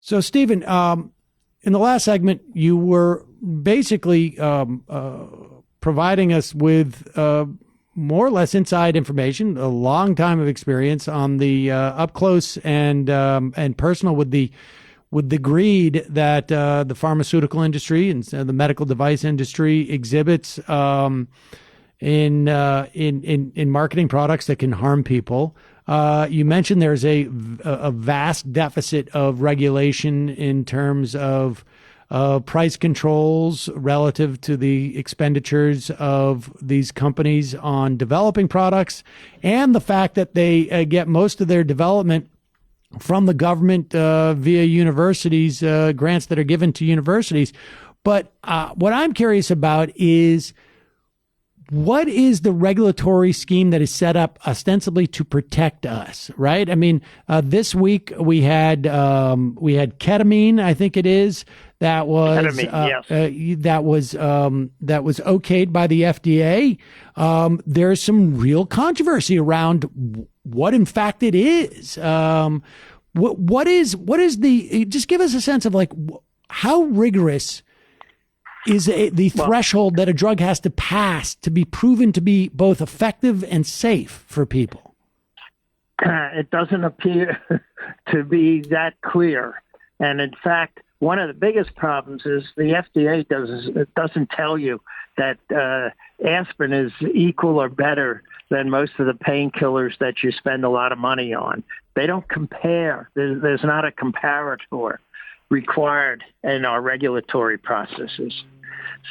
So, Stephen, in the last segment, you were basically providing us with more or less inside information, a long time of experience on the up close and personal with the greed that the pharmaceutical industry and the medical device industry exhibits in marketing products that can harm people. You mentioned there's a vast deficit of regulation in terms of price controls relative to the expenditures of these companies on developing products, and the fact that they get most of their development from the government via universities, grants that are given to universities. But what I'm curious about is, what is the regulatory scheme that is set up ostensibly to protect us, right? I mean, this week we had ketamine, I think it is, that was that was okayed by the FDA. There's some real controversy around what in fact it is. What is the, just give us a sense of like how rigorous is the threshold that a drug has to pass to be proven to be both effective and safe for people? It doesn't appear to be that clear. And in fact, one of the biggest problems is the FDA doesn't tell you that aspirin is equal or better than most of the painkillers that you spend a lot of money on. They don't compare. There's not a comparator required in our regulatory processes.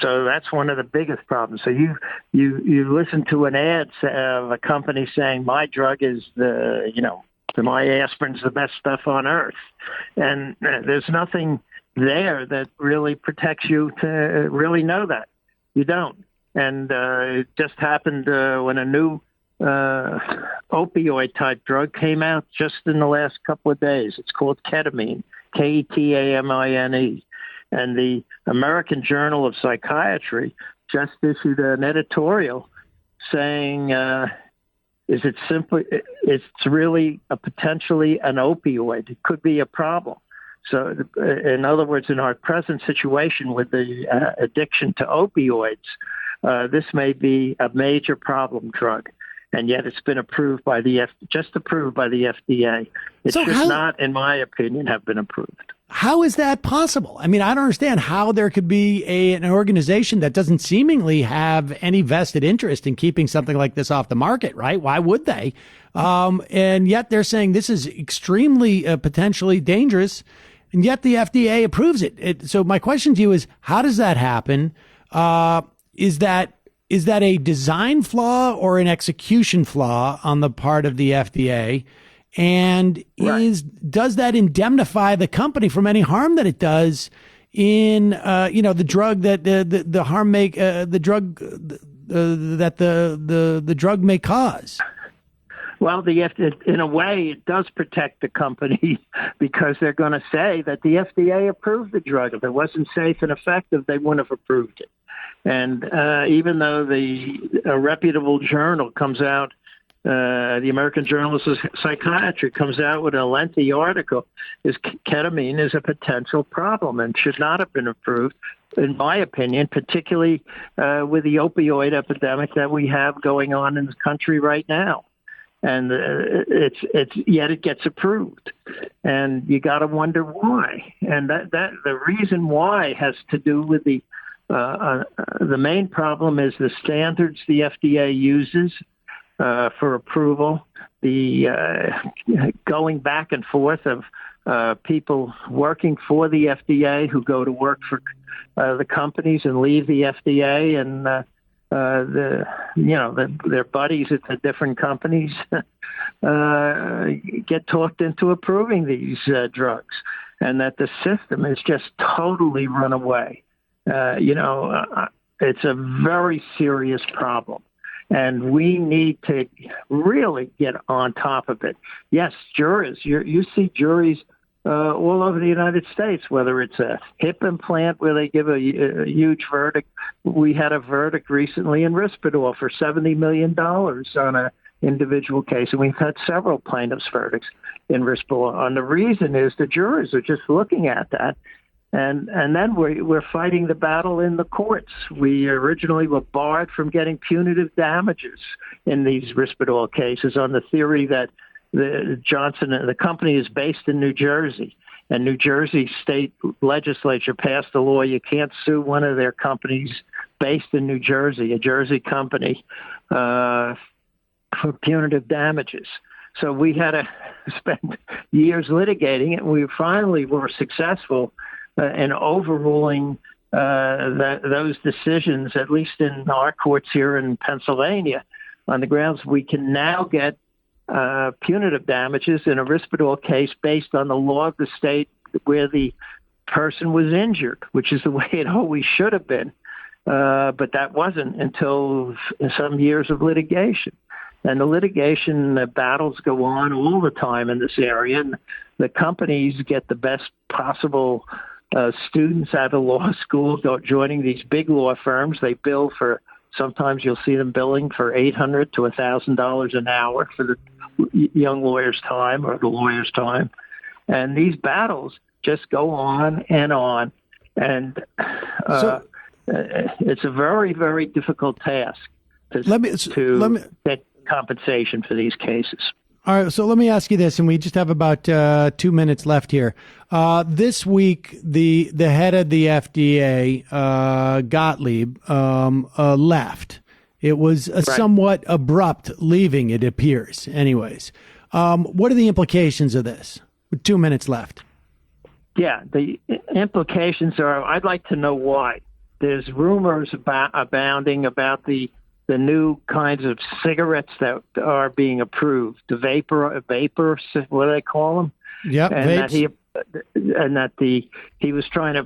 So that's one of the biggest problems. So you listen to an ad of a company saying my drug is my aspirin's the best stuff on earth, and there's nothing there that really protects you to really know that. You don't. And it just happened when a new opioid type drug came out just in the last couple of days. It's called ketamine, Ketamine. And the American Journal of Psychiatry just issued an editorial saying, it's really potentially an opioid. It could be a problem. So in other words, in our present situation with the addiction to opioids, this may be a major problem drug. And yet it's been approved by the FDA. It should not, in my opinion, have been approved. How is that possible? I mean, I don't understand how there could be an organization that doesn't seemingly have any vested interest in keeping something like this off the market, right? Why would they? And yet they're saying this is extremely potentially dangerous, and yet the FDA approves it. So my question to you is, how does that happen? Is that a design flaw or an execution flaw on the part of the FDA? And does that indemnify the company from any harm that it does in the drug that the harm that the drug may cause? Well, in a way, it does protect the company because they're going to say that the FDA approved the drug. If it wasn't safe and effective, they wouldn't have approved it. And even though a reputable journal comes out, the American Journal of Psychiatry comes out with a lengthy article, ketamine is a potential problem and should not have been approved, in my opinion, particularly with the opioid epidemic that we have going on in the country right now. And yet it gets approved, and you got to wonder why. And that the reason why has to do with the main problem is the standards the FDA uses for approval, the going back and forth of people working for the FDA who go to work for the companies and leave the FDA, and their buddies at the different companies get talked into approving these drugs, and that the system is just totally run away. It's a very serious problem. And we need to really get on top of it. Yes, juries. You see juries all over the United States, whether it's a hip implant where they give a huge verdict. We had a verdict recently in Risperdal for $70 million on a individual case. And we've had several plaintiffs' verdicts in Risperdal. And the reason is the jurors are just looking at that. And then we're fighting the battle in the courts. We originally were barred from getting punitive damages in these Risperdal cases on the theory that the company is based in New Jersey. And New Jersey state legislature passed a law you can't sue one of their companies based in New Jersey, a Jersey company, for punitive damages. So we had to spend years litigating it, and we finally were successful in overruling those decisions, at least in our courts here in Pennsylvania, on the grounds we can now get punitive damages in a Risperdal case based on the law of the state where the person was injured, which is the way it always should have been. But that wasn't until some years of litigation. And the litigation battles go on all the time in this area. And the companies get the best possible students out of law school joining these big law firms. They bill for, sometimes you'll see them billing for $800 to $1,000 an hour for the young lawyer's time or the lawyer's time. And these battles just go on and on. And it's a very, very difficult task to get compensation for these cases. All right, so let me ask you this, and we just have about 2 minutes left here. This week, the head of the FDA, Gottlieb, left. It was a somewhat abrupt leaving, it appears. Anyways, what are the implications of this? With 2 minutes left. Yeah, the implications are, I'd like to know why. There's rumors abounding about the new kinds of cigarettes that are being approved, the vapor, what do they call them? Yeah, he was trying to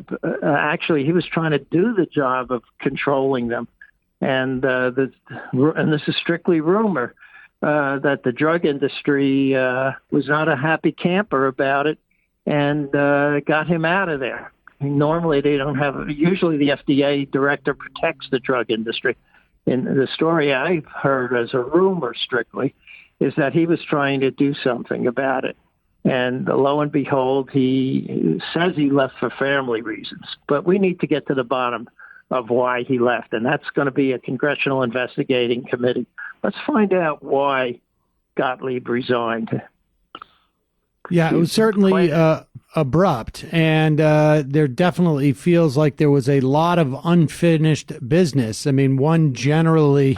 do the job of controlling them, and this is strictly rumor that the drug industry was not a happy camper about it, and got him out of there. Normally, they don't have. Usually, the FDA director protects the drug industry. In the story I've heard as a rumor strictly is that he was trying to do something about it. And lo and behold, he says he left for family reasons. But we need to get to the bottom of why he left. And that's going to be a congressional investigating committee. Let's find out why Gottlieb resigned. Yeah, it was certainly abrupt, and there definitely feels like there was a lot of unfinished business. I mean, one generally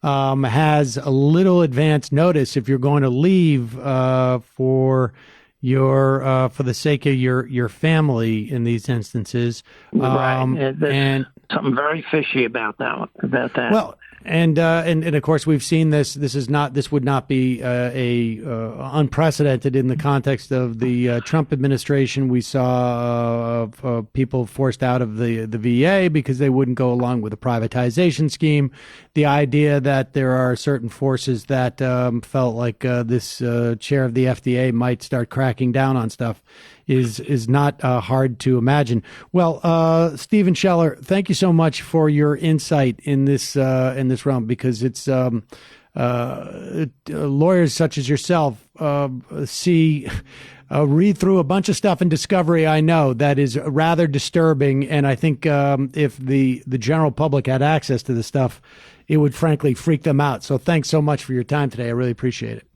has a little advance notice if you're going to leave for the sake of your family in these instances. Right, and something very fishy about that. Well. And of course we've seen this. This would not be unprecedented in the context of the Trump administration. We saw people forced out of the VA because they wouldn't go along with the privatization scheme. The idea that there are certain forces that felt like this chair of the FDA might start cracking down on stuff is not hard to imagine. Well, Stephen Scheller, thank you so much for your insight in this realm, because it's lawyers such as yourself read through a bunch of stuff in Discovery, I know, that is rather disturbing. And I think if the general public had access to this stuff, it would frankly freak them out. So thanks so much for your time today. I really appreciate it.